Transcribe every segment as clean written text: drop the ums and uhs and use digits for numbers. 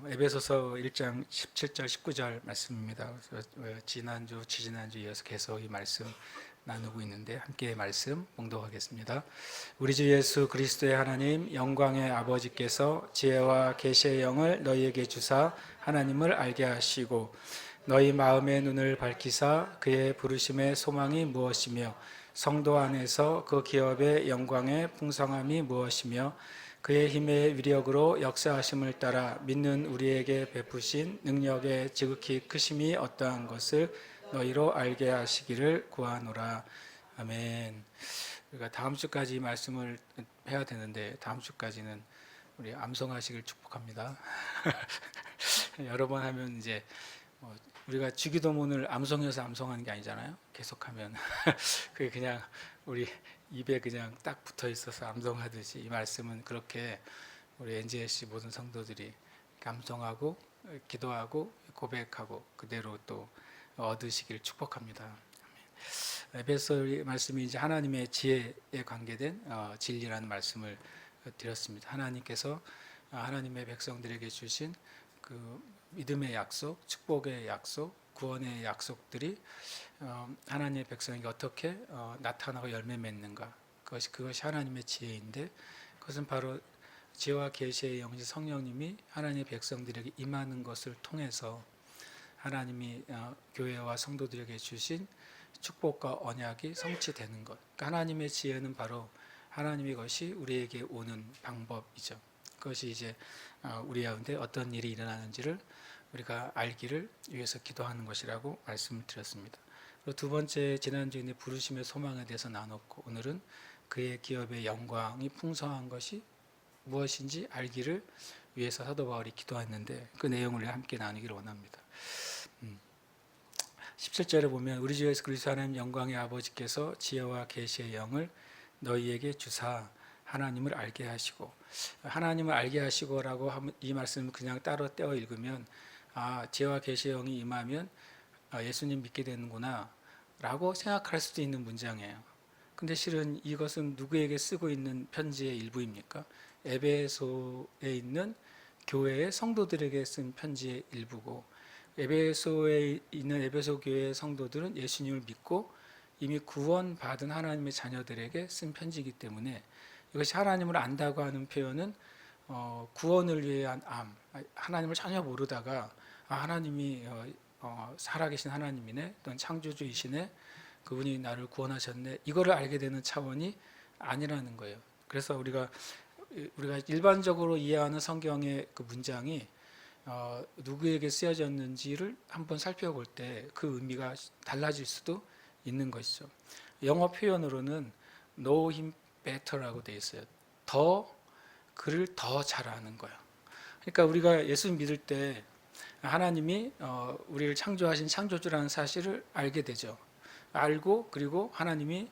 에베소서 1장 17절 19절 말씀입니다. 지난주, 지지난주 이어서 계속 이 말씀 나누고 있는데 함께 말씀 봉독하겠습니다. 우리 주 예수 그리스도의 하나님 영광의 아버지께서 지혜와 계시의 영을 너희에게 주사 하나님을 알게 하시고 너희 마음의 눈을 밝히사 그의 부르심의 소망이 무엇이며 성도 안에서 그 기업의 영광의 풍성함이 무엇이며 그의 힘의 위력으로 역사하심을 따라 믿는 우리에게 베푸신 능력의 지극히 크심이 어떠한 것을 너희로 알게 하시기를 구하노라. 아멘. 우리가 다음 주까지 이 말씀을 해야 되는데 다음 주까지는 우리 암송하시길 축복합니다. 여러 번 하면 이제 우리가 주기도문을 암송해서 암송하는 게 아니잖아요. 계속하면 그게 그냥 우리 입에 그냥 딱 붙어 있어서 암송하듯이 이 말씀은 그렇게 우리 NGS 모든 성도들이 암송하고 기도하고 고백하고 그대로 또 얻으시길 축복합니다. 에베소 말씀이 이제 하나님의 지혜에 관계된 진리라는 말씀을 드렸습니다. 하나님께서 하나님의 백성들에게 주신 그 믿음의 약속, 축복의 약속, 구원의 약속들이 하나님의 백성에게 어떻게 나타나고 열매 맺는가, 그것이 하나님의 지혜인데, 그것은 바로 지혜와 계시의 영이신 성령님이 하나님의 백성들에게 임하는 것을 통해서 하나님이 교회와 성도들에게 주신 축복과 언약이 성취되는 것. 그러니까 하나님의 지혜는 바로 하나님의 것이 우리에게 오는 방법이죠. 그것이 이제 우리 가운데 어떤 일이 일어나는지를 우리가 알기를 위해서 기도하는 것이라고 말씀을 드렸습니다. 그리고 두 번째, 지난주에 부르심의 소망에 대해서 나눴고, 오늘은 그의 기업의 영광이 풍성한 것이 무엇인지 알기를 위해서 사도 바울이 기도했는데 그 내용을 함께 나누기를 원합니다. 17절에 보면 우리 주 예수 그리스도 하나님 영광의 아버지께서 지혜와 계시의 영을 너희에게 주사 하나님을 알게 하시고, 하나님을 알게 하시고라고 하면 이 말씀을 그냥 따로 떼어 읽으면 지혜와 계시의 영이 임하면 예수님 믿게 되는구나 라고 생각할 수도 있는 문장이에요. 근데 실은 이것은 누구에게 쓰고 있는 편지의 일부입니까? 에베소에 있는 교회의 성도들에게 쓴 편지의 일부고, 에베소에 있는 에베소 교회의 성도들은 예수님을 믿고 이미 구원받은 하나님의 자녀들에게 쓴 편지이기 때문에 이것이 하나님을 안다고 하는 표현은 구원을 위한 하나님을 전혀 모르다가 하나님이 살아계신 하나님이네, 또는 창조주이시네, 그분이 나를 구원하셨네, 이거를 알게 되는 차원이 아니라는 거예요. 그래서 우리가 일반적으로 이해하는 성경의 그 문장이 누구에게 쓰여졌는지를 한번 살펴볼 때 그 의미가 달라질 수도 있는 것이죠. 영어 표현으로는 know him better라고 되어 있어요. 그를 더 잘 아는 거예요. 그러니까 우리가 예수 믿을 때 하나님이 우리를 창조하신 창조주라는 사실을 알게 되죠. 알고, 그리고 하나님이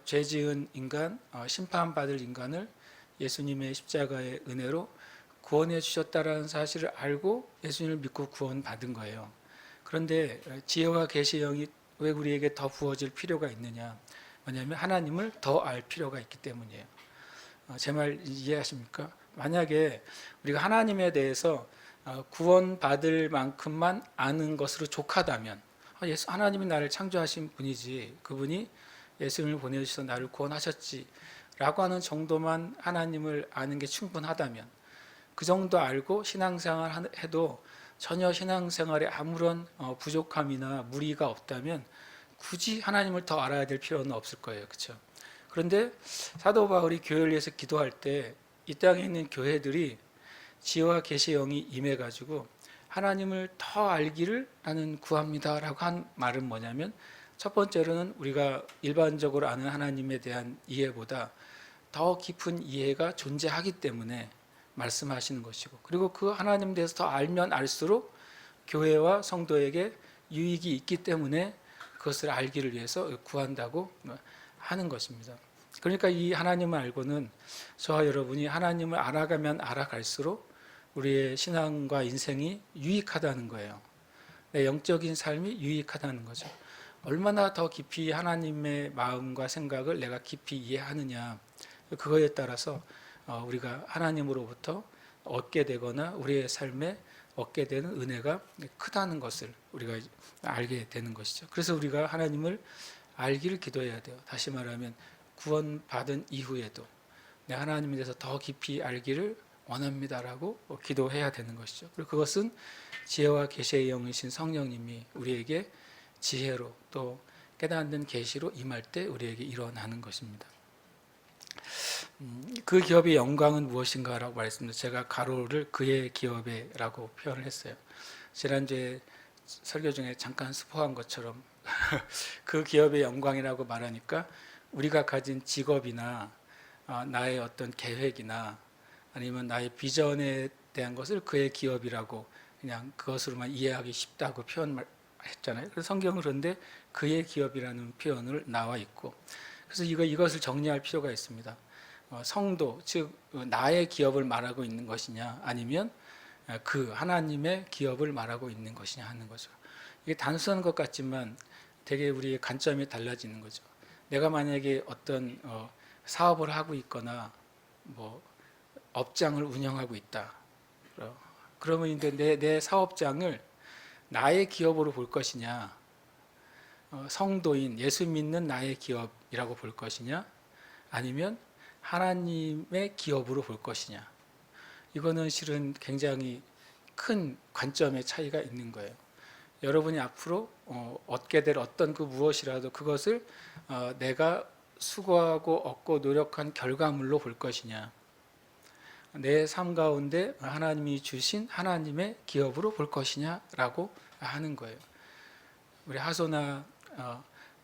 죄 지은 인간, 심판받을 인간을 예수님의 십자가의 은혜로 구원해 주셨다라는 사실을 알고 예수님을 믿고 구원받은 거예요. 그런데 지혜와 계시의 영이 왜 우리에게 더 부어질 필요가 있느냐? 뭐냐면 하나님을 더 알 필요가 있기 때문이에요. 제 말 이해하십니까? 만약에 우리가 하나님에 대해서 구원받을 만큼만 아는 것으로 족하다면, 하나님이 나를 창조하신 분이지, 그분이 예수님을 보내주셔서 나를 구원하셨지 라고 하는 정도만 하나님을 아는 게 충분하다면, 그 정도 알고 신앙생활 해도 전혀 신앙생활에 아무런 부족함이나 무리가 없다면 굳이 하나님을 더 알아야 될 필요는 없을 거예요. 그렇죠? 그런데 사도 바울이 교회를 위해서 기도할 때 이 땅에 있는 교회들이 지혜와 계시의 영이 임해가지고 하나님을 더 알기를 나는 구합니다라고 한 말은 뭐냐면, 첫 번째로는 우리가 일반적으로 아는 하나님에 대한 이해보다 더 깊은 이해가 존재하기 때문에 말씀하시는 것이고, 그리고 그 하나님에 대해서 더 알면 알수록 교회와 성도에게 유익이 있기 때문에 그것을 알기를 위해서 구한다고 하는 것입니다. 그러니까 이 하나님을 알고는 저와 여러분이 하나님을 알아가면 알아갈수록 우리의 신앙과 인생이 유익하다는 거예요. 내 영적인 삶이 유익하다는 거죠. 얼마나 더 깊이 하나님의 마음과 생각을 내가 깊이 이해하느냐, 그거에 따라서 우리가 하나님으로부터 얻게 되거나 우리의 삶에 얻게 되는 은혜가 크다는 것을 우리가 알게 되는 것이죠. 그래서 우리가 하나님을 알기를 기도해야 돼요. 다시 말하면 구원받은 이후에도 내 하나님에 대해서 더 깊이 알기를 원합니다라고 기도해야 되는 것이죠. 그리고 그것은 지혜와 계시의 영이신 성령님이 우리에게 지혜로 또 깨닫는 계시로 임할 때 우리에게 일어나는 것입니다. 그 기업의 영광은 무엇인가라고 말했습니다. 제가 가로를 그의 기업에라고 표현을 했어요. 지난주에 설교 중에 잠깐 스포한 것처럼 그 기업의 영광이라고 말하니까 우리가 가진 직업이나 나의 어떤 계획이나 아니면 나의 비전에 대한 것을 그의 기업이라고 그냥 그것으로만 이해하기 쉽다고 표현했잖아요. 그래서 성경은 그런데 그의 기업이라는 표현을 나와 있고, 그래서 이것을 정리할 필요가 있습니다. 성도, 즉 나의 기업을 말하고 있는 것이냐, 아니면 그 하나님의 기업을 말하고 있는 것이냐 하는 거죠. 이게 단순한 것 같지만 되게 우리의 관점이 달라지는 거죠. 내가 만약에 어떤 사업을 하고 있거나 뭐 업장을 운영하고 있다. 그러면 이제 내 사업장을 나의 기업으로 볼 것이냐, 성도인 예수 믿는 나의 기업이라고 볼 것이냐, 아니면 하나님의 기업으로 볼 것이냐. 이거는 실은 굉장히 큰 관점의 차이가 있는 거예요. 여러분이 앞으로 얻게 될 어떤 그 무엇이라도 그것을 내가 수고하고 얻고 노력한 결과물로 볼 것이냐, 내 삶 가운데 하나님이 주신 하나님의 기업으로 볼 것이냐라고 하는 거예요. 우리 하소나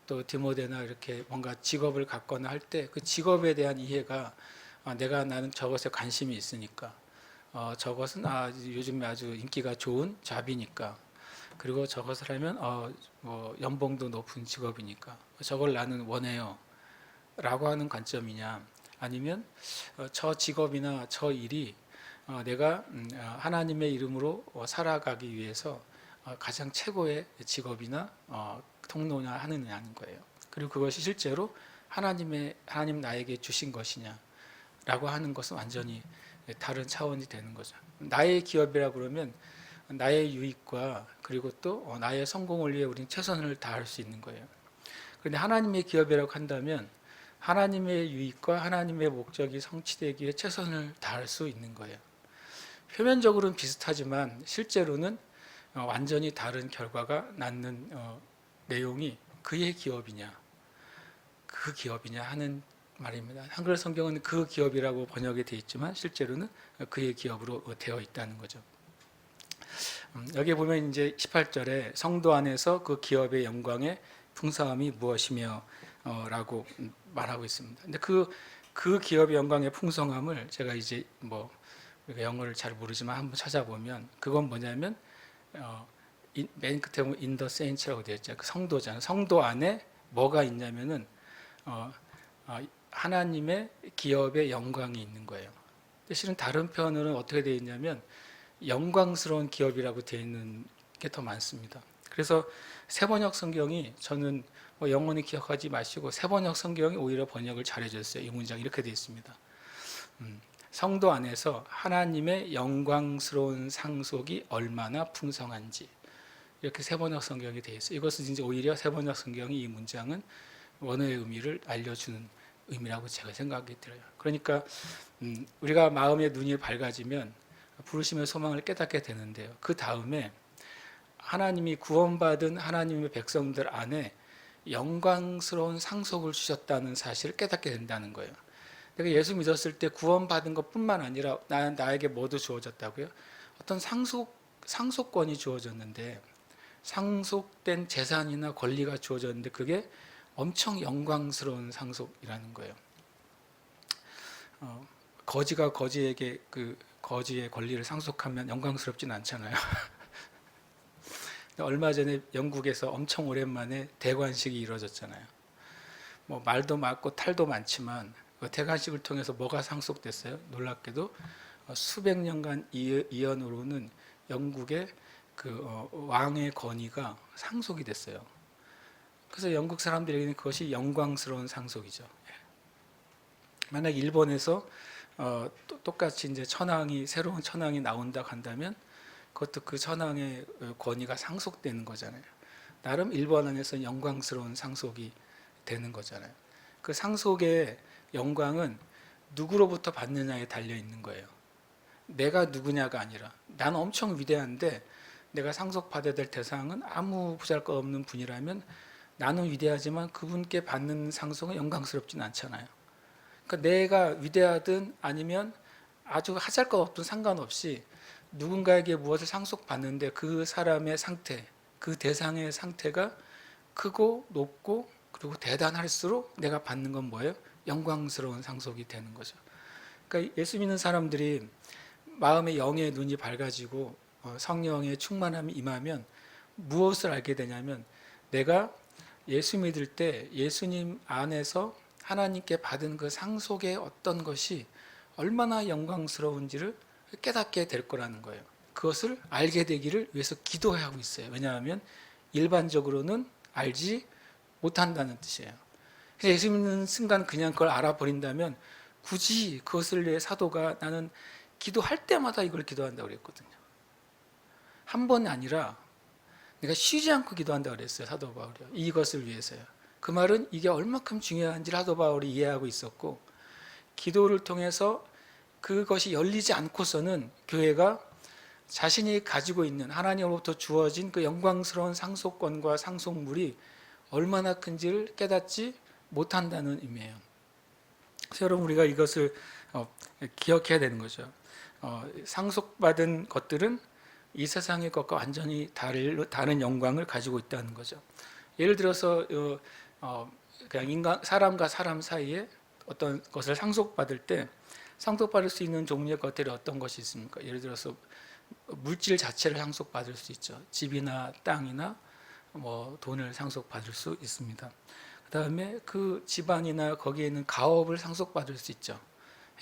또 디모데나 이렇게 뭔가 직업을 갖거나 할 때 그 직업에 대한 이해가 나는 저것에 관심이 있으니까, 저것은 요즘에 아주 인기가 좋은 잡이니까, 그리고 저것을 하면 뭐 연봉도 높은 직업이니까 저걸 나는 원해요 라고 하는 관점이냐, 아니면 저 직업이나 저 일이 내가 하나님의 이름으로 살아가기 위해서 가장 최고의 직업이나 통로냐 하느냐는 거예요. 그리고 그것이 실제로 하나님 나에게 주신 것이냐라고 하는 것은 완전히 다른 차원이 되는 거죠. 나의 기업이라 그러면 나의 유익과 그리고 또 나의 성공을 위해 우리는 최선을 다할 수 있는 거예요. 그런데 하나님의 기업이라고 한다면 하나님의 유익과 하나님의 목적이 성취되기 위해 최선을 다할 수 있는 거예요. 표면적으로는 비슷하지만 실제로는 완전히 다른 결과가 낳는 내용이 그의 기업이냐, 그 기업이냐 하는 말입니다. 한글 성경은 그 기업이라고 번역이 되어 있지만 실제로는 그의 기업으로 되어 있다는 거죠. 여기 보면 이제 18절에 성도 안에서 그 기업의 영광의 풍성함이 무엇이며 라고 말하고 있습니다. 근데 그 기업의 영광의 풍성함을 제가 이제 뭐 우리가 영어를 잘 모르지만 한번 찾아보면 그건 뭐냐면 맨 끝에 보면 in the saints라고 되어 있죠. 그 성도잖아요. 성도 안에 뭐가 있냐면은 하나님의 기업의 영광이 있는 거예요. 실은 다른 표현으로는 어떻게 되어 있냐면 영광스러운 기업이라고 되어 있는 게 더 많습니다. 그래서 새번역 성경이 저는 영원히 기억하지 마시고 새번역 성경이 오히려 번역을 잘해줬어요. 이 문장 이렇게 되어 있습니다. 성도 안에서 하나님의 영광스러운 상속이 얼마나 풍성한지, 이렇게 새번역 성경이 되어 있어요. 이것은 이제 오히려 새번역 성경이 이 문장은 원어의 의미를 알려주는 의미라고 제가 생각이 들어요. 그러니까 우리가 마음의 눈이 밝아지면 부르심의 소망을 깨닫게 되는데요. 그 다음에 하나님이 구원받은 하나님의 백성들 안에 영광스러운 상속을 주셨다는 사실을 깨닫게 된다는 거예요. 내가 예수 믿었을 때 구원받은 것뿐만 아니라 나에게 뭐도 주어졌다고요? 어떤 상속권이 주어졌는데, 상속된 재산이나 권리가 주어졌는데 그게 엄청 영광스러운 상속이라는 거예요. 거지가 거지에게 그 거지의 권리를 상속하면 영광스럽진 않잖아요. 얼마 전에 영국에서 엄청 오랜만에 대관식이 이루어졌잖아요. 뭐 말도 많고 탈도 많지만 그 대관식을 통해서 뭐가 상속됐어요? 놀랍게도 수백 년간 이연으로는 영국의 그 왕의 권위가 상속이 됐어요. 그래서 영국 사람들에게는 그것이 영광스러운 상속이죠. 만약 일본에서 똑같이 이제 새로운 천황이 나온다 한다면 그것도 그 천황의 권위가 상속되는 거잖아요. 나름 일본 안에서 영광스러운 상속이 되는 거잖아요. 그 상속의 영광은 누구로부터 받느냐에 달려 있는 거예요. 내가 누구냐가 아니라 나는 엄청 위대한데 내가 상속받아야 될 대상은 아무 보잘것없는 분이라면 나는 위대하지만 그분께 받는 상속은 영광스럽진 않잖아요. 그러니까 내가 위대하든 아니면 아주 하잘것없든 상관없이 누군가에게 무엇을 상속받는데 그 사람의 상태, 그 대상의 상태가 크고 높고 그리고 대단할수록 내가 받는 건 뭐예요? 영광스러운 상속이 되는 거죠. 그러니까 예수 믿는 사람들이 마음의 영의 눈이 밝아지고 성령의 충만함이 임하면 무엇을 알게 되냐면 내가 예수 믿을 때 예수님 안에서 하나님께 받은 그 상속의 어떤 것이 얼마나 영광스러운지를 깨닫게 될 거라는 거예요. 그것을 알게 되기를 위해서 기도하고 있어요. 왜냐하면 일반적으로는 알지 못한다는 뜻이에요. 그래서 예수 믿는 순간 그냥 그걸 알아버린다면 굳이 그것을 위해 사도가 나는 기도할 때마다 이걸 기도한다고 그랬거든요. 한 번이 아니라 내가 쉬지 않고 기도한다고 그랬어요. 사도 바울이요. 이것을 위해서요. 그 말은 이게 얼마큼 중요한지를 사도 바울이 이해하고 있었고 기도를 통해서 그것이 열리지 않고서는 교회가 자신이 가지고 있는 하나님으로부터 주어진 그 영광스러운 상속권과 상속물이 얼마나 큰지를 깨닫지 못한다는 의미예요. 그래서 여러분 우리가 이것을 기억해야 되는 거죠. 상속받은 것들은 이 세상의 것과 완전히 다른 영광을 가지고 있다는 거죠. 예를 들어서 그냥 사람과 사람 사이에 어떤 것을 상속받을 때 상속받을 수 있는 종류의 것들이 어떤 것이 있습니까? 예를 들어서 물질 자체를 상속받을 수 있죠. 집이나 땅이나 뭐 돈을 상속받을 수 있습니다. 그 다음에 그 집안이나 거기에 있는 가업을 상속받을 수 있죠.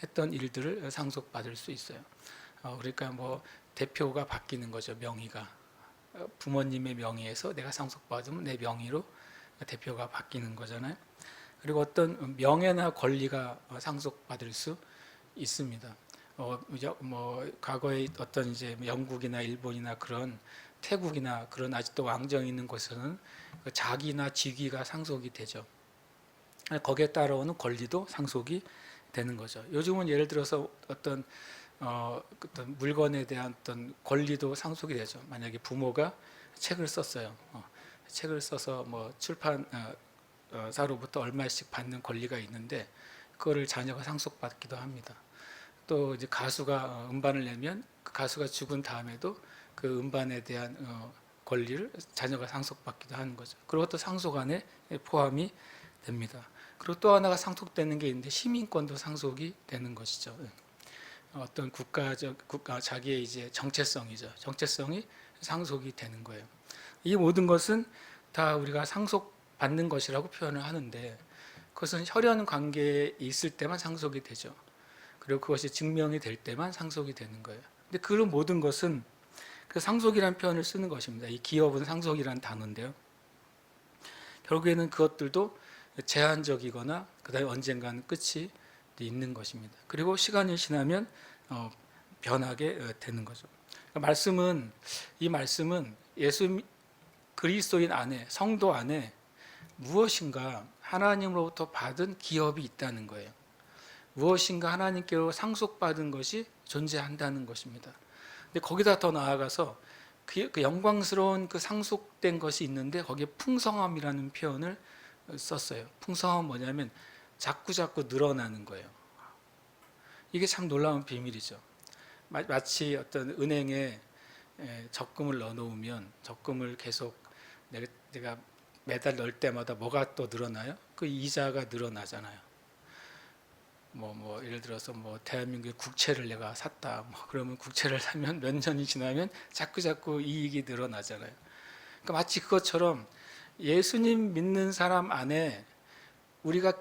했던 일들을 상속받을 수 있어요. 그러니까 뭐 대표가 바뀌는 거죠. 명의가 부모님의 명의에서 내가 상속받으면 내 명의로 대표가 바뀌는 거잖아요. 그리고 어떤 명예나 권리가 상속받을 수 있습니다. 뭐 과거에 어떤 이제 영국이나 일본이나 그런 태국이나 그런 아직도 왕정이 있는 곳에서는 자기나 직위가 상속이 되죠. 거기에 따라오는 권리도 상속이 되는 거죠. 요즘은 예를 들어서 어떤 물건에 대한 어떤 권리도 상속이 되죠. 만약에 부모가 책을 썼어요. 책을 써서 뭐 출판사로부터 얼마씩 받는 권리가 있는데 그거를 자녀가 상속받기도 합니다. 또 이제 가수가 음반을 내면 그 가수가 죽은 다음에도 그 음반에 대한 권리를 자녀가 상속받기도 하는 거죠. 그리고 또 상속 안에 포함이 됩니다. 그리고 또 하나가 상속되는 게 있는데 시민권도 상속이 되는 것이죠. 어떤 자기의 이제 정체성이죠. 정체성이 상속이 되는 거예요. 이 모든 것은 다 우리가 상속받는 것이라고 표현을 하는데 그것은 혈연 관계에 있을 때만 상속이 되죠. 그리고 그것이 증명이 될 때만 상속이 되는 거예요. 근데 그런 모든 것은 그 상속이라는 표현을 쓰는 것입니다. 이 기업은 상속이라는 단어인데요. 결국에는 그것들도 제한적이거나 그다음에 언젠가는 끝이 있는 것입니다. 그리고 시간이 지나면 변하게 되는 거죠. 이 말씀은 예수 그리스도인 안에 성도 안에 무엇인가 하나님으로부터 받은 기업이 있다는 거예요. 무엇인가 하나님께로 상속받은 것이 존재한다는 것입니다. 근데 거기다 더 나아가서 그 영광스러운 그 상속된 것이 있는데 거기에 풍성함이라는 표현을 썼어요. 풍성함은 뭐냐면 자꾸 늘어나는 거예요. 이게 참 놀라운 비밀이죠. 마치 어떤 은행에 적금을 넣어놓으면 적금을 계속 내가 매달 넣을 때마다 뭐가 또 늘어나요? 그 이자가 늘어나잖아요. 예를 들어서 대한민국의 국채를 내가 샀다. 그러면 국채를 사면 몇 년이 지나면 자꾸 이익이 늘어나잖아요. 그러니까 마치 그것처럼 예수님 믿는 사람 안에 우리가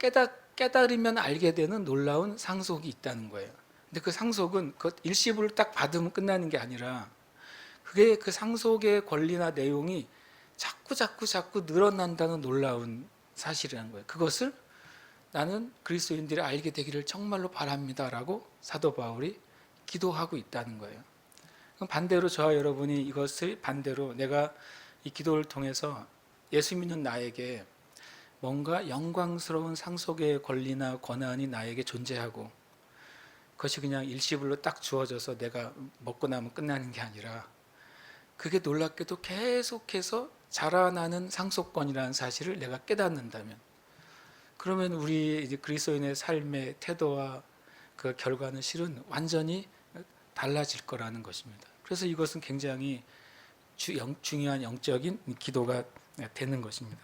깨달으면 알게 되는 놀라운 상속이 있다는 거예요. 근데 그 상속은 그 일시불 딱 받으면 끝나는 게 아니라 그게 그 상속의 권리나 내용이 자꾸 늘어난다는 놀라운 사실이라는 거예요. 그것을 나는 그리스도인들이 알게 되기를 정말로 바랍니다라고 사도 바울이 기도하고 있다는 거예요. 그럼 반대로 저와 여러분이 이것을 반대로 내가 이 기도를 통해서 예수 믿는 나에게 뭔가 영광스러운 상속의 권리나 권한이 나에게 존재하고 그것이 그냥 일시불로 딱 주어져서 내가 먹고 나면 끝나는 게 아니라 그게 놀랍게도 계속해서 자라나는 상속권이라는 사실을 내가 깨닫는다면 그러면 우리 이제 그리스도인의 삶의 태도와 그 결과는 실은 완전히 달라질 거라는 것입니다. 그래서 이것은 굉장히 중요한 영적인 기도가 되는 것입니다.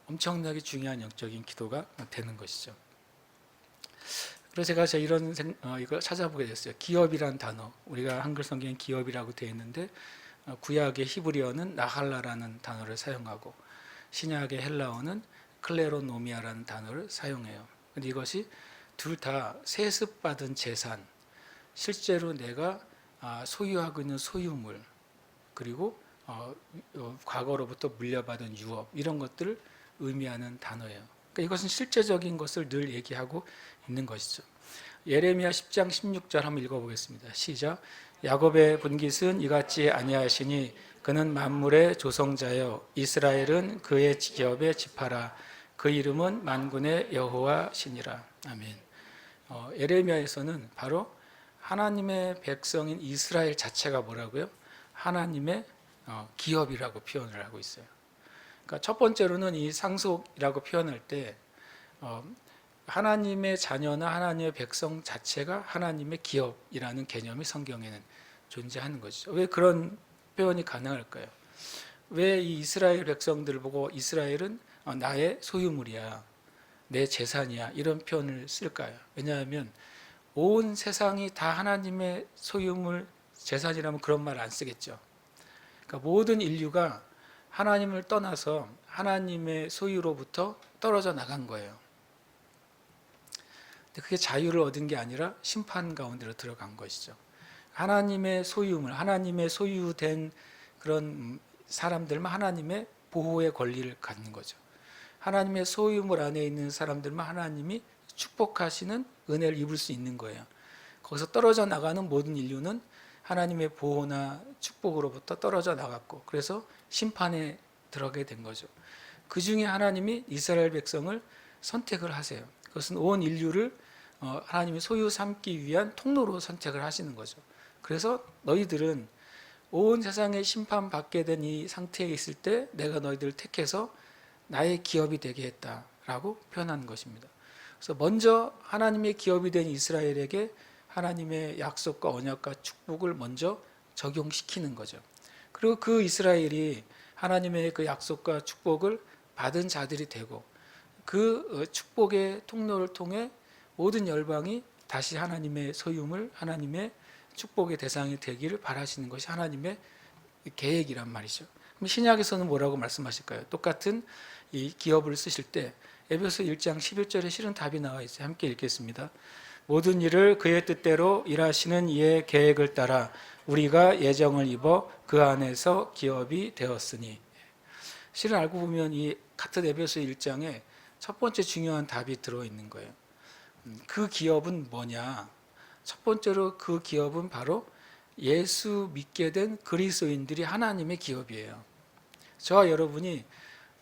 엄청나게 중요한 영적인 기도가 되는 것이죠. 그래서 제가 이걸 찾아보게 됐어요. 기업이란 단어, 우리가 한글 성경에 기업이라고 되어 있는데 구약의 히브리어는 나할라라는 단어를 사용하고 신약의 헬라어는 클레로노미아라는 단어를 사용해요. 근데 이것이 둘 다 세습받은 재산, 실제로 내가 소유하고 있는 소유물, 그리고 과거로부터 물려받은 유업, 이런 것들을 의미하는 단어예요. 그러니까 이것은 실제적인 것을 늘 얘기하고 있는 것이죠. 예레미야 10장 16절 한번 읽어보겠습니다. 시작. 야곱의 분깃은 이같이 아니하시니 그는 만물의 조성자여 이스라엘은 그의 기업의 지파라. 그 이름은 만군의 여호와시니라. 아멘. 예레미야에서는 바로 하나님의 백성인 이스라엘 자체가 뭐라고요? 하나님의 기업이라고 표현을 하고 있어요. 그러니까 첫 번째로는 이 상속이라고 표현할 때 하나님의 자녀나 하나님의 백성 자체가 하나님의 기업이라는 개념이 성경에는 존재하는 것이죠. 왜 그런 표현이 가능할까요? 왜 이 이스라엘 백성들을 보고 이스라엘은 나의 소유물이야, 내 재산이야, 이런 표현을 쓸까요? 왜냐하면 온 세상이 다 하나님의 소유물, 재산이라면 그런 말 안 쓰겠죠. 그러니까 모든 인류가 하나님을 떠나서 하나님의 소유로부터 떨어져 나간 거예요. 근데 그게 자유를 얻은 게 아니라 심판 가운데로 들어간 것이죠. 하나님의 소유물, 하나님의 소유된 그런 사람들만 하나님의 보호의 권리를 갖는 거죠. 하나님의 소유물 안에 있는 사람들만 하나님이 축복하시는 은혜를 입을 수 있는 거예요. 거기서 떨어져 나가는 모든 인류는 하나님의 보호나 축복으로부터 떨어져 나갔고, 그래서 심판에 들어가게 된 거죠. 그 중에 하나님이 이스라엘 백성을 선택을 하세요. 그것은 온 인류를 하나님의 소유 삼기 위한 통로로 선택을 하시는 거죠. 그래서 너희들은 온 세상에 심판받게 된 이 상태에 있을 때 내가 너희들을 택해서 나의 기업이 되게 했다라고 표현하는 것입니다. 그래서 먼저 하나님의 기업이 된 이스라엘에게 하나님의 약속과 언약과 축복을 먼저 적용시키는 거죠. 그리고 그 이스라엘이 하나님의 그 약속과 축복을 받은 자들이 되고 그 축복의 통로를 통해 모든 열방이 다시 하나님의 소유물, 하나님의 축복의 대상이 되기를 바라시는 것이 하나님의 계획이란 말이죠. 그럼 신약에서는 뭐라고 말씀하실까요? 똑같은 이 기업을 쓰실 때 에베소 1장 11절에 실은 답이 나와 있어요. 함께 읽겠습니다. 모든 일을 그의 뜻대로 일하시는 이의 계획을 따라 우리가 예정을 입어 그 안에서 기업이 되었으니. 실은 알고 보면 이 같은 에베소 1장에 첫 번째 중요한 답이 들어있는 거예요. 그 기업은 뭐냐? 첫 번째로 그 기업은 바로 예수 믿게 된 그리스도인들이 하나님의 기업이에요. 저와 여러분이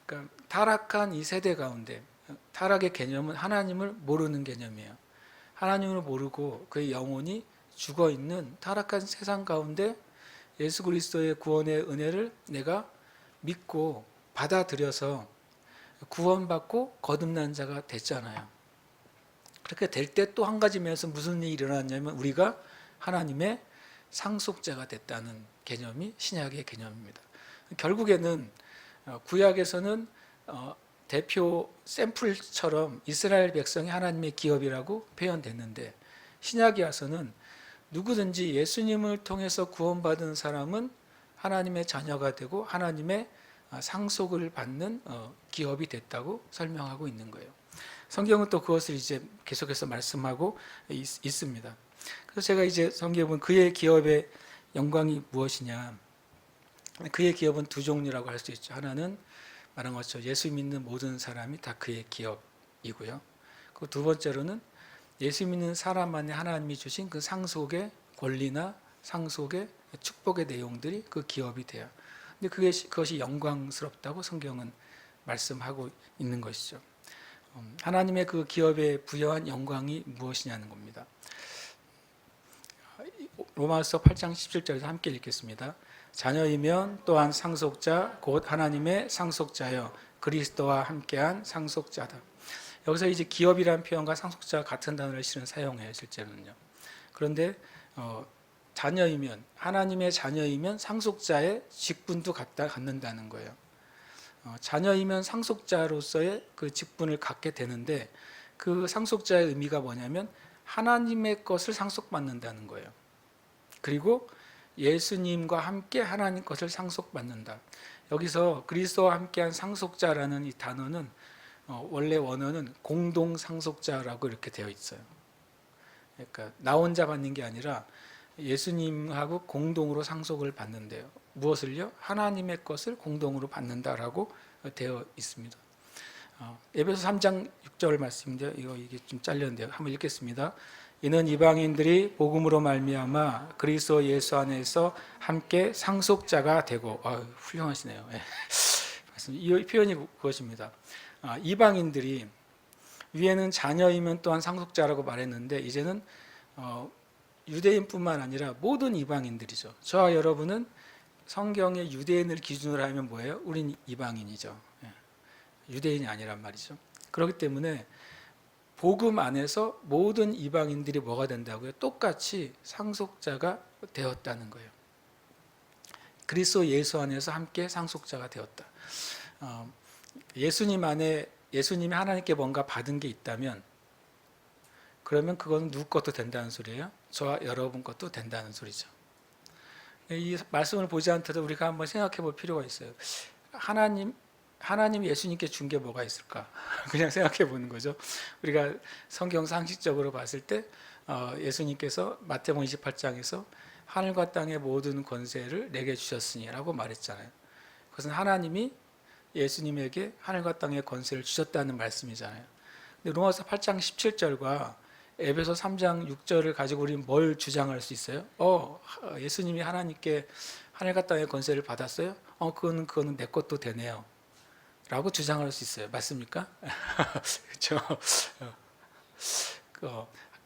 그러니까 타락한 이 세대 가운데 타락의 개념은 하나님을 모르는 개념이에요. 하나님을 모르고 그의 영혼이 죽어있는 타락한 세상 가운데 예수 그리스도의 구원의 은혜를 내가 믿고 받아들여서 구원받고 거듭난 자가 됐잖아요. 그렇게 될 때 또 한 가지 면에서 무슨 일이 일어났냐면 우리가 하나님의 상속자가 됐다는 개념이 신약의 개념입니다. 결국에는 구약에서는 대표 샘플처럼 이스라엘 백성이 하나님의 기업이라고 표현됐는데 신약에 와서는 누구든지 예수님을 통해서 구원받은 사람은 하나님의 자녀가 되고 하나님의 상속을 받는 기업이 됐다고 설명하고 있는 거예요. 성경은 또 그것을 이제 계속해서 말씀하고 있습니다. 그래서 제가 이제 성경에 보면 그의 기업의 영광이 무엇이냐? 그의 기업은 두 종류라고 할 수 있죠. 하나는 말한 것처럼 예수 믿는 모든 사람이 다 그의 기업이고요. 그 두 번째로는 예수 믿는 사람 안에 하나님이 주신 그 상속의 권리나 상속의 축복의 내용들이 그 기업이 돼요. 근데 그것이 영광스럽다고 성경은 말씀하고 있는 것이죠. 하나님의 그 기업에 부여한 영광이 무엇이냐는 겁니다. 로마서 8장 17절에서 함께 읽겠습니다. 자녀이면 또한 상속자 곧 하나님의 상속자여 그리스도와 함께한 상속자다. 여기서 이제 기업이라는 표현과 상속자 같은 단어를 실은 사용해요, 실제로는요. 그런데 자녀이면, 하나님의 자녀이면 상속자의 직분도 갖는다는 거예요. 자녀이면 상속자로서의 그 직분을 갖게 되는데, 그 상속자의 의미가 뭐냐면 하나님의 것을 상속받는다는 거예요. 그리고 예수님과 함께 하나님 것을 상속받는다. 여기서 그리스도와 함께한 상속자라는 이 단어는 원래 원어는 공동 상속자라고 이렇게 되어 있어요. 그러니까 나 혼자 받는 게 아니라 예수님하고 공동으로 상속을 받는데요. 무엇을요? 하나님의 것을 공동으로 받는다라고 되어 있습니다. 에베소 3장 6절 말씀인데요. 이게 좀 잘렸는데요. 한번 읽겠습니다. 이는 이방인들이 복음으로 말미암아 그리스도 예수 안에서 함께 상속자가 되고, 훌륭하시네요. 이 표현이 그것입니다. 이방인들이, 위에는 자녀이면 또한 상속자라고 말했는데 이제는 유대인뿐만 아니라 모든 이방인들이죠. 저와 여러분은 성경의 유대인을 기준으로 하면 뭐예요? 우린 이방인이죠. 유대인이 아니란 말이죠. 그렇기 때문에 복음 안에서 모든 이방인들이 뭐가 된다고요? 똑같이 상속자가 되었다는 거예요. 그리스도 예수 안에서 함께 상속자가 되었다. 예수님 안에, 예수님이 하나님께 뭔가 받은 게 있다면 그러면 그건 누구 것도 된다는 소리예요? 저와 여러분 것도 된다는 소리죠. 이 말씀을 보지 않더라도 우리가 한번 생각해 볼 필요가 있어요. 하나님 예수님께 준 게 뭐가 있을까? 그냥 생각해 보는 거죠. 우리가 성경 상식적으로 봤을 때 예수님께서 마태복음 28장에서 하늘과 땅의 모든 권세를 내게 주셨으니라고 말했잖아요. 그것은 하나님이 예수님에게 하늘과 땅의 권세를 주셨다는 말씀이잖아요. 근데 로마서 8장 17절과 에베소 3장 6절을 가지고 우리는 뭘 주장할 수 있어요? 예수님이 하나님께 하늘과 땅의 권세를 받았어요? 그거는 내 것도 되네요. 라고 주장할 수 있어요. 맞습니까? 그렇죠.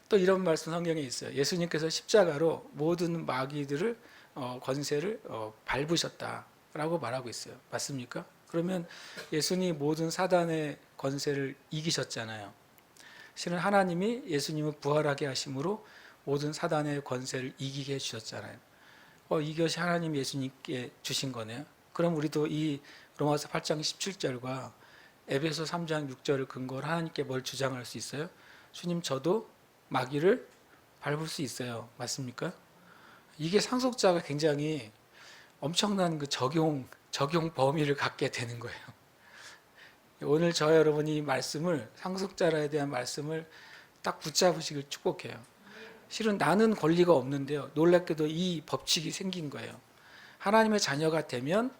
또 이런 말씀 성경에 있어요. 예수님께서 십자가로 모든 마귀들을 권세를 밟으셨다라고 말하고 있어요. 맞습니까? 그러면 예수님이 모든 사단의 권세를 이기셨잖아요. 실은 하나님이 예수님을 부활하게 하심으로 모든 사단의 권세를 이기게 해주셨잖아요. 이것이 하나님 예수님께 주신 거네요. 그럼 우리도 이 로마서 8장 17절과 에베소 3장 6절을 근거로 하나님께 뭘 주장할 수 있어요? 주님, 저도 마귀를 밟을 수 있어요. 맞습니까? 이게 상속자가 굉장히 엄청난 그 적용 범위를 갖게 되는 거예요. 오늘 저와 여러분이 이 말씀을, 상속자라에 대한 말씀을 딱 붙잡으시길 축복해요. 실은 나는 권리가 없는데요. 놀랍게도 이 법칙이 생긴 거예요. 하나님의 자녀가 되면,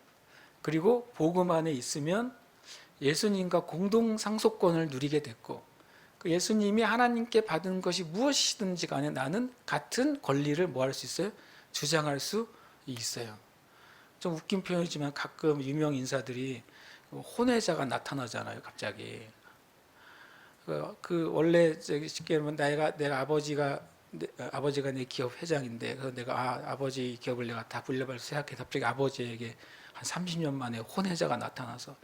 그리고 복음 안에 있으면 예수님과 공동 상속권을 누리게 됐고, 그 예수님이 하나님께 받은 것이 무엇이든지 간에 나는 같은 권리를 뭐 할 수 있어요? 주장할 수 있어요. 좀 웃긴 표현이지만 가끔 유명 인사들이 혼외자가 나타나잖아요, 갑자기. 원래 쉽게 말하면 내가 아버지가 내 기업 회장인데, 그래서 내가 아버지 기업을 내가 다 물려받을 생각해. 갑자기 아버지에게 한 30년 만에 혼외자가 나타나서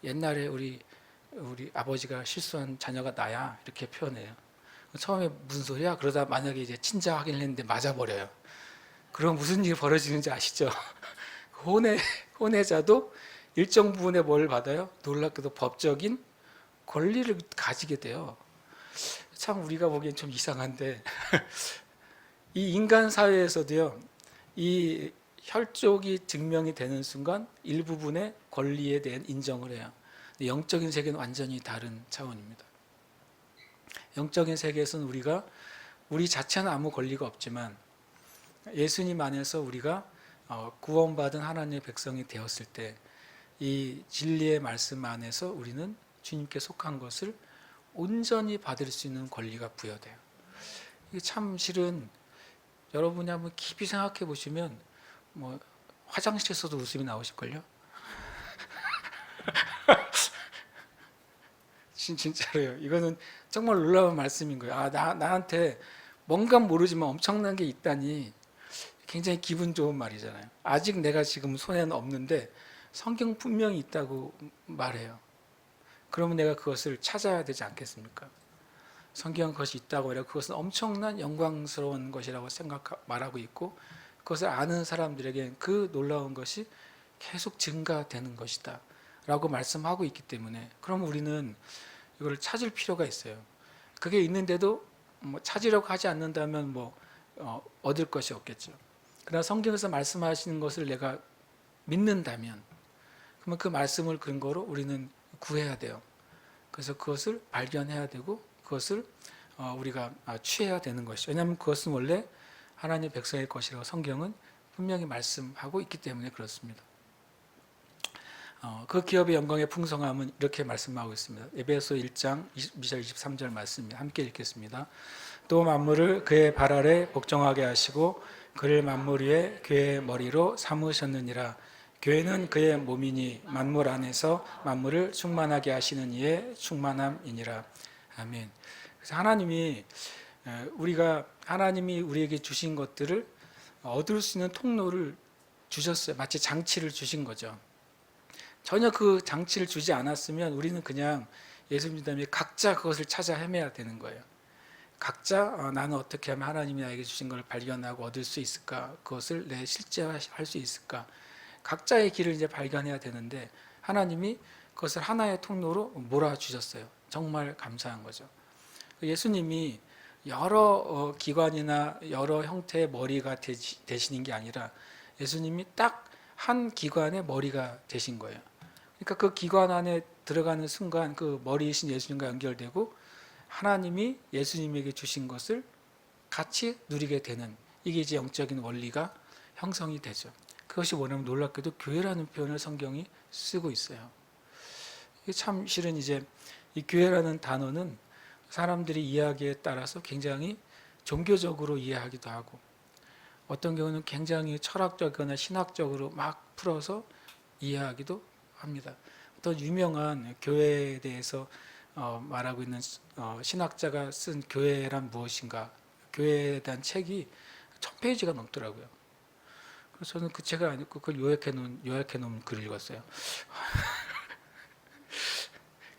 옛날에 우리 아버지가 실수한 자녀가 나야, 이렇게 표현해요. 처음에 무슨 소리야? 그러다 만약에 이제 친자 확인을 했는데 맞아버려요. 그럼 무슨 일이 벌어지는지 아시죠? 혼외자도 일정 부분에 뭘 받아요? 놀랍게도 법적인 권리를 가지게 돼요. 참 우리가 보기엔 좀 이상한데 이 인간 사회에서도요, 이 혈족이 증명이 되는 순간 일부분의 권리에 대한 인정을 해요. 영적인 세계는 완전히 다른 차원입니다. 영적인 세계에서는 우리 자체는 아무 권리가 없지만 예수님 안에서 우리가 구원받은 하나님의 백성이 되었을 때 이 진리의 말씀 안에서 우리는 주님께 속한 것을 온전히 받을 수 있는 권리가 부여돼요. 이게 참 실은 여러분이 한번 깊이 생각해 보시면 뭐 화장실에서도 웃음이 나오실걸요? 진짜로요. 이거는 정말 놀라운 말씀인 거예요. 나한테 뭔가 모르지만 엄청난 게 있다니 굉장히 기분 좋은 말이잖아요. 아직 내가 지금 손에는 없는데 성경 분명히 있다고 말해요. 그러면 내가 그것을 찾아야 되지 않겠습니까? 성경 그것이 있다고 해요. 그것은 엄청난 영광스러운 것이라고 말하고 있고 그것을 아는 사람들에게 그 놀라운 것이 계속 증가되는 것이다 라고 말씀하고 있기 때문에 그럼 우리는 이걸 찾을 필요가 있어요. 그게 있는데도 뭐 찾으려고 하지 않는다면 얻을 것이 없겠죠. 그러나 성경에서 말씀하시는 것을 내가 믿는다면 그러면 그 말씀을 근거로 우리는 구해야 돼요. 그래서 그것을 발견해야 되고 그것을 우리가 취해야 되는 것이죠. 왜냐하면 그것은 원래 하나님의 백성의 것이라고 성경은 분명히 말씀하고 있기 때문에 그렇습니다. 그 기업의 영광의 풍성함은 이렇게 말씀하고 있습니다. 에베소 1장 22절 23절 말씀입니다. 함께 읽겠습니다. 또 만물을 그의 발 아래 복종하게 하시고 그를 만물 위에 그의 머리로 삼으셨느니라. 교회는 그의 몸이니 만물 안에서 만물을 충만하게 하시는 이의 충만함이니라. 아멘. 그래서 하나님이 우리에게 주신 것들을 얻을 수 있는 통로를 주셨어요. 마치 장치를 주신 거죠. 전혀 그 장치를 주지 않았으면 우리는 그냥 예수 믿음에 각자 그것을 찾아 헤매야 되는 거예요. 각자 나는 어떻게 하면 하나님이 나에게 주신 걸 발견하고 얻을 수 있을까? 그것을 내 실제화할 수 있을까? 각자의 길을 이제 발견해야 되는데 하나님이 그것을 하나의 통로로 몰아주셨어요. 정말 감사한 거죠. 예수님이 여러 기관이나 여러 형태의 머리가 되시는 게 아니라 예수님이 딱 한 기관의 머리가 되신 거예요. 그러니까 그 기관 안에 들어가는 순간 그 머리이신 예수님과 연결되고 하나님이 예수님에게 주신 것을 같이 누리게 되는 이게 이제 영적인 원리가 형성이 되죠. 그것이 뭐냐면 놀랍게도 교회라는 표현을 성경이 쓰고 있어요. 이게 참 실은 이제 이 교회라는 단어는 사람들이 이해하기에 따라서 굉장히 종교적으로 이해하기도 하고 어떤 경우는 굉장히 철학적이거나 신학적으로 막 풀어서 이해하기도 합니다. 어떤 유명한 교회에 대해서 말하고 있는 신학자가 쓴 교회란 무엇인가 교회에 대한 책이 1000페이지가 넘더라고요. 그래서 저는 그 책을 안 읽고 그걸 요약해 놓은 글을 읽었어요.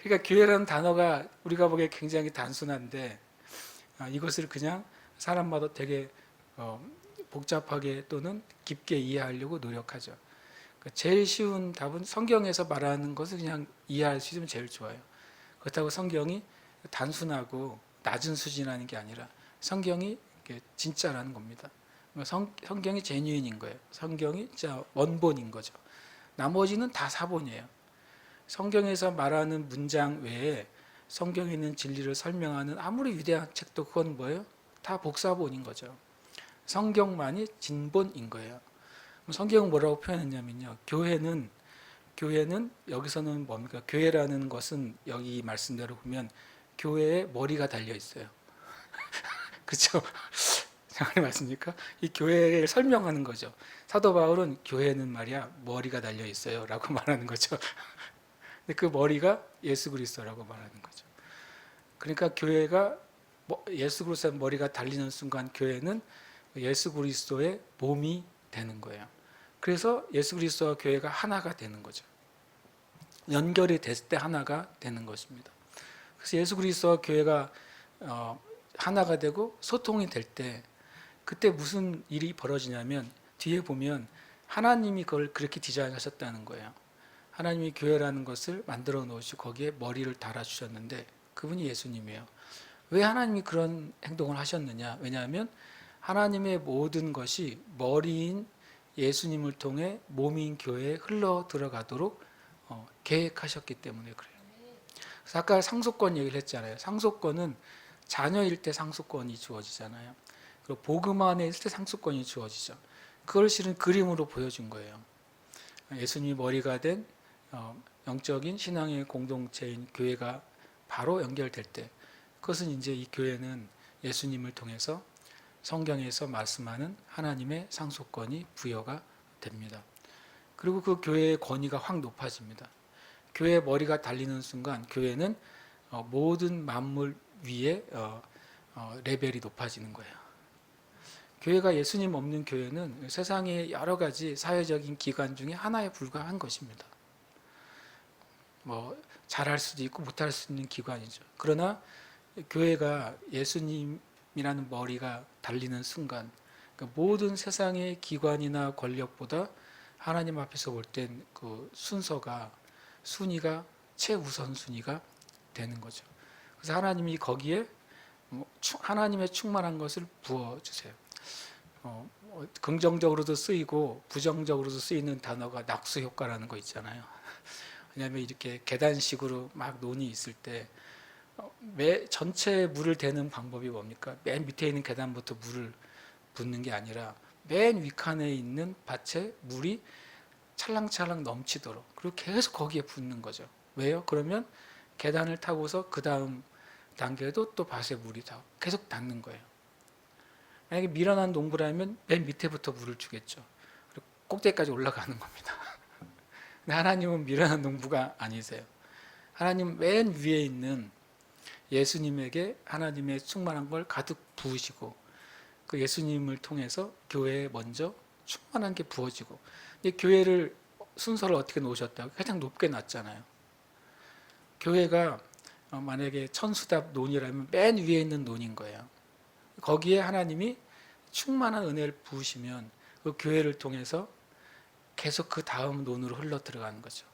그러니까 교회라는 단어가 우리가 보기에 굉장히 단순한데 이것을 그냥 사람마다 되게 복잡하게 또는 깊게 이해하려고 노력하죠. 그러니까 제일 쉬운 답은 성경에서 말하는 것을 그냥 이해할 수 있으면 제일 좋아요. 그렇다고 성경이 단순하고 낮은 수준이라는 게 아니라 성경이 진짜라는 겁니다. 성경이 제뉴인인 거예요. 성경이 진짜 원본인 거죠. 나머지는 다 사본이에요. 성경에서 말하는 문장 외에 성경에 있는 진리를 설명하는 아무리 위대한 책도 그건 뭐예요? 다 복사본인 거죠. 성경만이 진본인 거예요. 성경은 뭐라고 표현했냐면요. 교회는 여기서는 뭡니까? 교회라는 것은 여기 말씀대로 보면 교회에 머리가 달려 있어요. 그렇죠? 정말 맞습니까? 이 교회를 설명하는 거죠. 사도 바울은 교회는 말이야 머리가 달려 있어요라고 말하는 거죠. 근데 그 머리가 예수 그리스도라고 말하는 거죠. 그러니까 교회가 예수 그리스도의 머리가 달리는 순간 교회는 예수 그리스도의 몸이 되는 거예요. 그래서 예수 그리스도와 교회가 하나가 되는 거죠. 연결이 됐을 때 하나가 되는 것입니다. 그래서 예수 그리스도와 교회가 하나가 되고 소통이 될 때 그때 무슨 일이 벌어지냐면 뒤에 보면 하나님이 그걸 그렇게 디자인하셨다는 거예요. 하나님이 교회라는 것을 만들어 놓으시고 거기에 머리를 달아주셨는데 그분이 예수님이에요. 왜 하나님이 그런 행동을 하셨느냐? 왜냐하면 하나님의 모든 것이 머리인 예수님을 통해 몸인 교회에 흘러 들어가도록 계획하셨기 때문에 그래요. 그래서 아까 상속권 얘기를 했잖아요. 상속권은 자녀일 때 상속권이 주어지잖아요. 그리고 복음 안에 있을 때 상속권이 주어지죠. 그걸 실은 그림으로 보여준 거예요. 예수님이 머리가 된 영적인 신앙의 공동체인 교회가 바로 연결될 때, 그것은 이제 이 교회는 예수님을 통해서 성경에서 말씀하는 하나님의 상속권이 부여가 됩니다. 그리고 그 교회의 권위가 확 높아집니다. 교회의 머리가 달리는 순간 교회는 모든 만물 위에 레벨이 높아지는 거예요. 교회가 예수님 없는 교회는 세상의 여러 가지 사회적인 기관 중에 하나에 불과한 것입니다. 뭐 잘할 수도 있고 못할 수 있는 기관이죠. 그러나 교회가 예수님이라는 머리가 달리는 순간 그러니까 모든 세상의 기관이나 권력보다 하나님 앞에서 볼 땐 그 순위가 최우선 순위가 되는 거죠. 그래서 하나님이 거기에 하나님의 충만한 것을 부어주세요. 긍정적으로도 쓰이고 부정적으로도 쓰이는 단어가 낙수 효과라는 거 있잖아요. 왜냐하면 이렇게 계단식으로 막 논이 있을 때 전체에 물을 대는 방법이 뭡니까? 맨 밑에 있는 계단부터 물을 붓는 게 아니라 맨 윗칸에 있는 밭에 물이 찰랑찰랑 넘치도록 그리고 계속 거기에 붓는 거죠. 왜요? 그러면 계단을 타고서 그 다음 단계도 또 밭에 물이 다 계속 닿는 거예요. 만약에 미련한 농부라면 맨 밑에부터 물을 주겠죠. 그리고 꼭대기까지 올라가는 겁니다. 근데 하나님은 미련한 농부가 아니세요. 하나님 맨 위에 있는 예수님에게 하나님의 충만한 걸 가득 부으시고 그 예수님을 통해서 교회에 먼저 충만한 게 부어지고, 근데 교회를 순서를 어떻게 놓으셨다고? 가장 높게 놨잖아요. 교회가 만약에 천수답 논이라면 맨 위에 있는 논인 거예요. 거기에 하나님이 충만한 은혜를 부으시면 그 교회를 통해서 계속 그 다음 논으로 흘러 들어가는 거죠.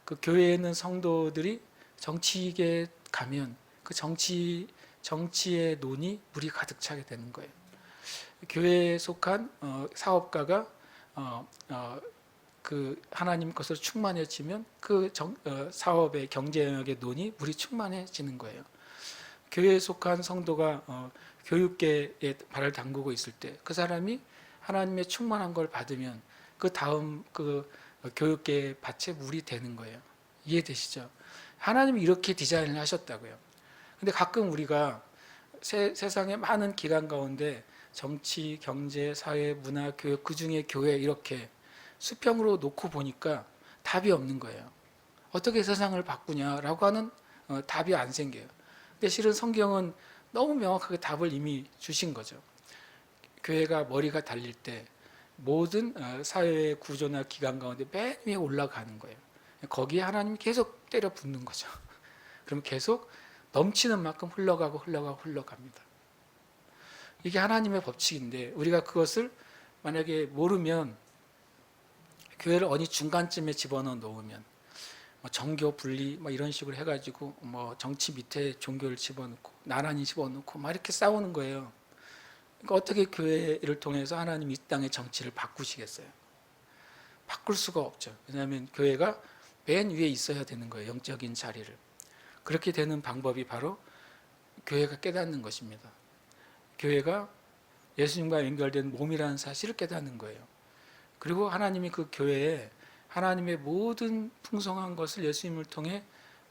그 교회에 있는 성도들이 정치계에 가면 그 정치의 논이 물이 가득 차게 되는 거예요. 교회에 속한 사업가가 그 하나님 것으로 충만해지면 그 사업의 경제 영역의 논이 물이 충만해지는 거예요. 교회에 속한 성도가 교육계에 발을 담그고 있을 때 그 사람이 하나님의 충만한 걸 받으면 그 다음 그 교육계의 밭에 물이 되는 거예요. 이해되시죠? 하나님이 이렇게 디자인을 하셨다고요. 근데 가끔 우리가 세상의 많은 기관 가운데 정치, 경제, 사회, 문화, 교육, 그 중에 교회 이렇게 수평으로 놓고 보니까 답이 없는 거예요. 어떻게 세상을 바꾸냐라고 하는 답이 안 생겨요. 근데 실은 성경은 너무 명확하게 답을 이미 주신 거죠. 교회가 머리가 달릴 때 모든 사회의 구조나 기관 가운데 맨 위에 올라가는 거예요. 거기에 하나님이 계속 때려 붓는 거죠. 그럼 계속 넘치는 만큼 흘러갑니다. 이게 하나님의 법칙인데 우리가 그것을 만약에 모르면 교회를 어느 중간쯤에 집어넣어 놓으면 정교 분리 이런 식으로 해가지고 정치 밑에 종교를 집어넣고 나란히 집어넣고 이렇게 싸우는 거예요. 그러니까 어떻게 교회를 통해서 하나님 이 땅의 정치를 바꾸시겠어요? 바꿀 수가 없죠. 왜냐하면 교회가 맨 위에 있어야 되는 거예요. 영적인 자리를. 그렇게 되는 방법이 바로 교회가 깨닫는 것입니다. 교회가 예수님과 연결된 몸이라는 사실을 깨닫는 거예요. 그리고 하나님이 그 교회에 하나님의 모든 풍성한 것을 예수님을 통해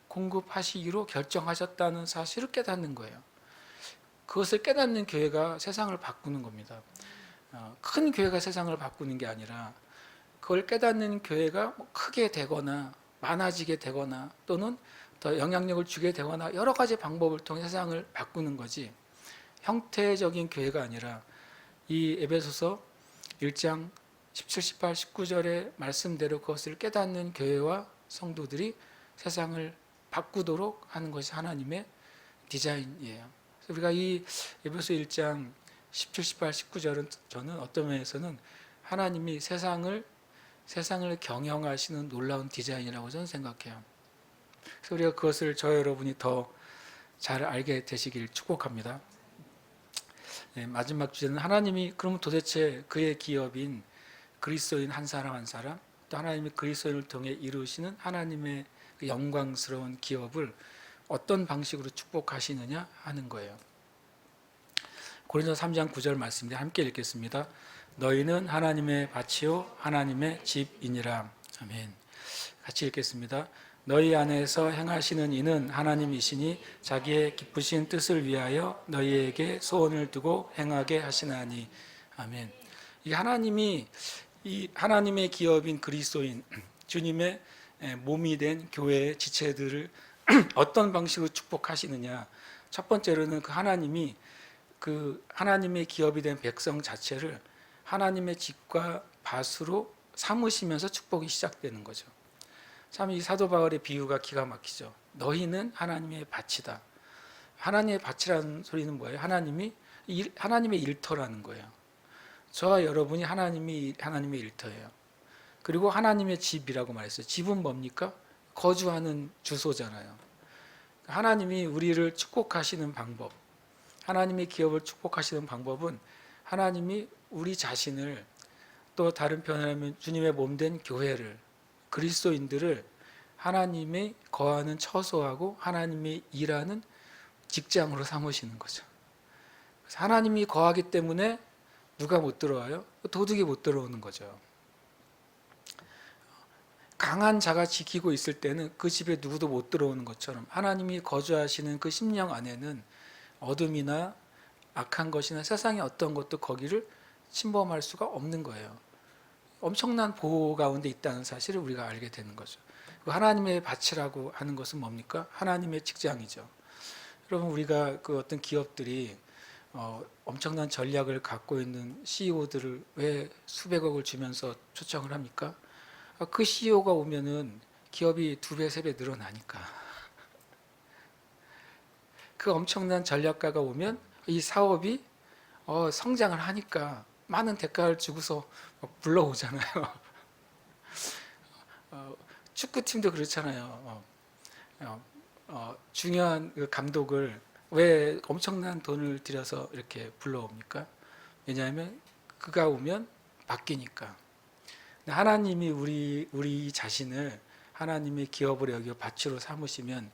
공급하시기로 결정하셨다는 사실을 깨닫는 거예요. 그것을 깨닫는 교회가 세상을 바꾸는 겁니다. 큰 교회가 세상을 바꾸는 게 아니라 그걸 깨닫는 교회가 크게 되거나 많아지게 되거나 또는 더 영향력을 주게 되거나 여러 가지 방법을 통해 세상을 바꾸는 거지, 형태적인 교회가 아니라 이 에베소서 1장 17, 18, 19절의 말씀대로 그것을 깨닫는 교회와 성도들이 세상을 바꾸도록 하는 것이 하나님의 디자인이에요. 그래서 우리가 이 에베소 1장 17, 18, 19절은 저는 어떤 면에서는 하나님이 세상을 경영하시는 놀라운 디자인이라고 저는 생각해요. 그래서 우리가 그것을 저 여러분이 더 잘 알게 되시길 축복합니다. 네, 마지막 주제는 하나님이 그러면 도대체 그의 기업인 그리스도인 한 사람 한 사람 또 하나님이 그리스도인을 통해 이루시는 하나님의 그 영광스러운 기업을 어떤 방식으로 축복하시느냐 하는 거예요. 고린도서 3장 9절 말씀입니다. 함께 읽겠습니다. 너희는 하나님의 밭이요 하나님의 집이니라. 아멘. 같이 읽겠습니다. 너희 안에서 행하시는 이는 하나님이시니 자기의 기쁘신 뜻을 위하여 너희에게 소원을 두고 행하게 하시나니. 아멘. 이 하나님의 기업인 그리스도인 주님의 몸이 된 교회의 지체들을 어떤 방식으로 축복하시느냐. 첫 번째로는 그 하나님의 기업이 된 백성 자체를 하나님의 집과 밭으로 삼으시면서 축복이 시작되는 거죠. 참 이 사도 바울의 비유가 기가 막히죠. 너희는 하나님의 밭이다. 하나님의 밭이라는 소리는 뭐예요? 하나님의 일터라는 거예요. 저와 여러분이 하나님의 일터예요. 그리고 하나님의 집이라고 말했어요. 집은 뭡니까? 거주하는 주소잖아요. 하나님이 우리를 축복하시는 방법, 하나님의 기업을 축복하시는 방법은 하나님이 우리 자신을, 또 다른 표현하면 주님의 몸된 교회를, 그리스도인들을 하나님의 거하는 처소하고 하나님의 일하는 직장으로 삼으시는 거죠. 그래서 하나님이 거하기 때문에 누가 못 들어와요? 도둑이 못 들어오는 거죠. 강한 자가 지키고 있을 때는 그 집에 누구도 못 들어오는 것처럼 하나님이 거주하시는 그 심령 안에는 어둠이나 악한 것이나 세상의 어떤 것도 거기를 침범할 수가 없는 거예요. 엄청난 보호 가운데 있다는 사실을 우리가 알게 되는 거죠. 하나님의 밭이라고 하는 것은 뭡니까? 하나님의 직장이죠. 여러분, 우리가 그 어떤 기업들이 엄청난 전략을 갖고 있는 CEO들을 왜 수백억을 주면서 초청을 합니까? 그 CEO가 오면은 기업이 2배, 3배 늘어나니까. 그 엄청난 전략가가 오면 이 사업이 성장을 하니까 많은 대가를 주고서 불러오잖아요. 축구팀도 그렇잖아요. 중요한 그 감독을 왜 엄청난 돈을 들여서 이렇게 불러옵니까? 왜냐하면 그가 오면 바뀌니까. 하나님이 우리 자신을 하나님의 기업으로 여겨 밭으로 삼으시면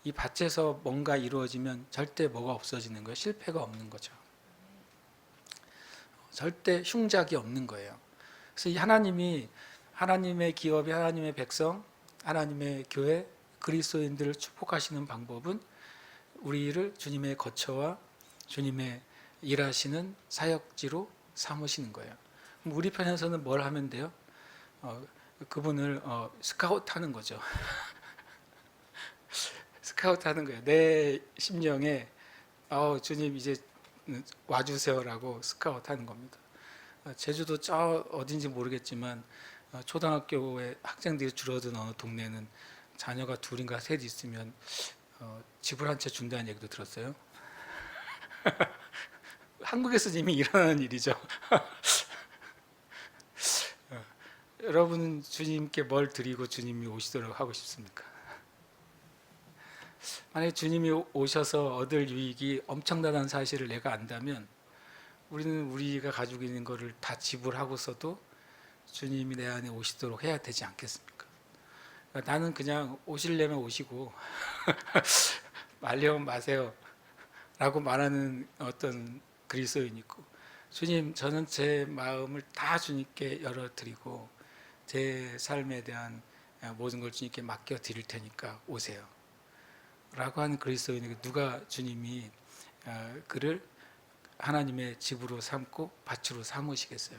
이 밭에서 뭔가 이루어지면 절대 뭐가 없어지는 거예요. 실패가 없는 거죠. 절대 흉작이 없는 거예요. 그래서 이 하나님의 기업이 하나님의 백성, 하나님의 교회, 그리스도인들을 축복하시는 방법은 우리를 주님의 거처와 주님의 일하시는 사역지로 삼으시는 거예요. 우리 편에서는 뭘 하면 돼요? 그분을 스카웃하는 거죠. 스카웃하는 거예요. 내 심령에 주님 이제 와주세요라고 스카웃하는 겁니다. 제주도 저 어딘지 모르겠지만 초등학교에 학생들이 줄어든 어느 동네는 자녀가 둘인가 셋 있으면 집을 한 채 준다는 얘기도 들었어요. 한국에서 이미 일어나는 일이죠. 여러분은 주님께 뭘 드리고 주님이 오시도록 하고 싶습니까? 만약에 주님이 오셔서 얻을 유익이 엄청나다는 사실을 내가 안다면 우리는 우리가 가지고 있는 것을 다 지불하고서도 주님이 내 안에 오시도록 해야 되지 않겠습니까? 나는 그냥 오시려면 오시고 말려면 마세요 라고 말하는 어떤 그리스도인이 있고, 주님, 저는 제 마음을 다 주님께 열어드리고 제 삶에 대한 모든 걸 주님께 맡겨 드릴 테니까 오세요 라고 하는 그리스도인에게 누가 주님이 그를 하나님의 집으로 삼고 밭으로 삼으시겠어요?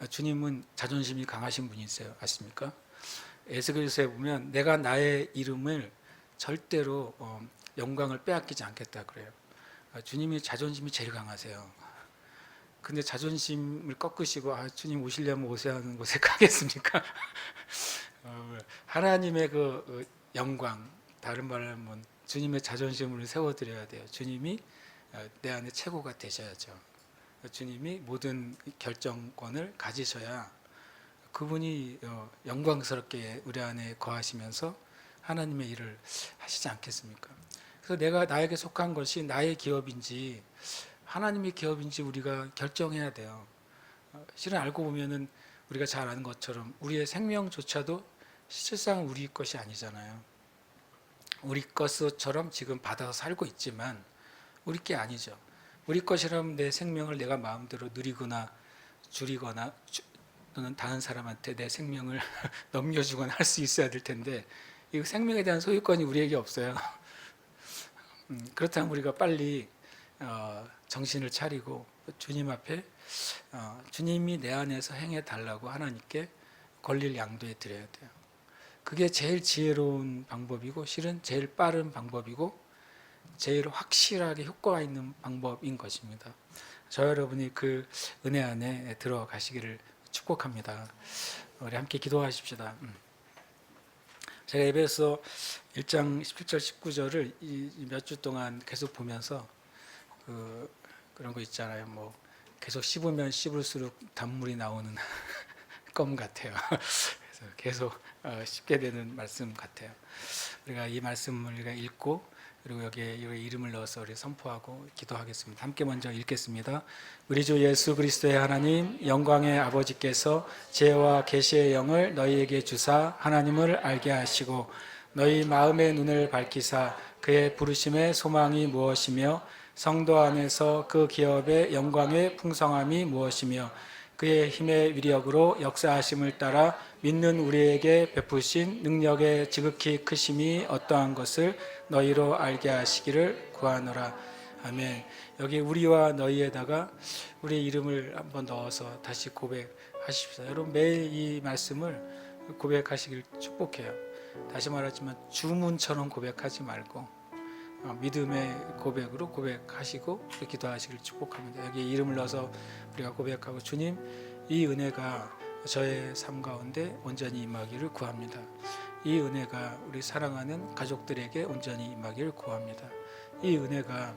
주님은 자존심이 강하신 분이세요. 아십니까? 에스겔서에 보면 내가 나의 이름을 절대로 영광을 빼앗기지 않겠다 그래요. 주님이 자존심이 제일 강하세요. 근데 자존심을 꺾으시고 주님 오시려면 오셔야 하는 곳에 가겠습니까? 하나님의 그 영광, 다른 말로 하면 주님의 자존심을 세워드려야 돼요. 주님이 내 안에 최고가 되셔야죠. 주님이 모든 결정권을 가지셔야 그분이 영광스럽게 우리 안에 거하시면서 하나님의 일을 하시지 않겠습니까? 그래서 나에게 속한 것이 나의 기업인지 하나님의 기업인지 우리가 결정해야 돼요. 실은 알고 보면은 우리가 잘 아는 것처럼 우리의 생명조차도 실상 우리 것이 아니잖아요. 우리 것처럼 지금 받아서 살고 있지만 우리 게 아니죠. 우리 것이라면 내 생명을 내가 마음대로 누리거나 줄이거나 또는 다른 사람한테 내 생명을 넘겨주거나 할 수 있어야 될 텐데 이 생명에 대한 소유권이 우리에게 없어요. 그렇다면 우리가 빨리 정신을 차리고 주님 앞에 주님이 내 안에서 행해 달라고 하나님께 권리를 양도해 드려야 돼요. 그게 제일 지혜로운 방법이고 실은 제일 빠른 방법이고 제일 확실하게 효과가 있는 방법인 것입니다. 저 여러분이 그 은혜 안에 들어가시기를 축복합니다. 우리 함께 기도하십시다. 제가 에베소 1장 17절 19절을 몇 주 동안 계속 보면서 그런 거 있잖아요. 뭐 계속 씹으면 씹을수록 단물이 나오는 껌 같아요. 그래서 계속 씹게 되는 말씀 같아요. 우리가 이 말씀을 우리가 읽고 그리고 여기에 이름을 넣어서 우리 선포하고 기도하겠습니다. 함께 먼저 읽겠습니다. 우리 주 예수 그리스도의 하나님 영광의 아버지께서 지혜와 계시의 영을 너희에게 주사 하나님을 알게 하시고 너희 마음의 눈을 밝히사 그의 부르심의 소망이 무엇이며 성도 안에서 그 기업의 영광의 풍성함이 무엇이며 그의 힘의 위력으로 역사하심을 따라 믿는 우리에게 베푸신 능력의 지극히 크심이 어떠한 것을 너희로 알게 하시기를 구하노라. 아멘. 여기 우리와 너희에다가 우리 이름을 한번 넣어서 다시 고백하십시오. 여러분 매일 이 말씀을 고백하시길 축복해요. 다시 말하지만 주문처럼 고백하지 말고 믿음의 고백으로 고백하시고 기도하시길 축복합니다. 여기 이름을 넣어서 우리가 고백하고 주님 이 은혜가 저의 삶 가운데 온전히 임하기를 구합니다. 이 은혜가 우리 사랑하는 가족들에게 온전히 임하기를 구합니다. 이 은혜가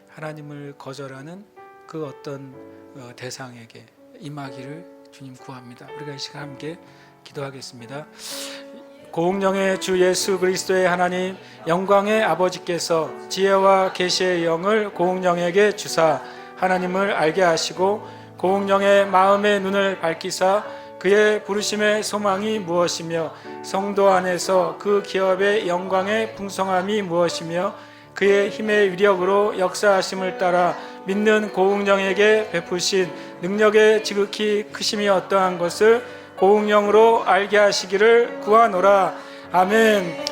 하나님을 거절하는 그 어떤 대상에게 임하기를 주님 구합니다. 우리가 이 시간 함께 기도하겠습니다. 고운령의 주 예수 그리스도의 하나님 영광의 아버지께서 지혜와 계시의 영을 고운령에게 주사 하나님을 알게 하시고 고운령의 마음의 눈을 밝히사 그의 부르심의 소망이 무엇이며 성도 안에서 그 기업의 영광의 풍성함이 무엇이며 그의 힘의 위력으로 역사하심을 따라 믿는 고운령에게 베푸신 능력의 지극히 크심이 어떠한 것을 고운령으로 알게 하시기를 구하노라. 아멘.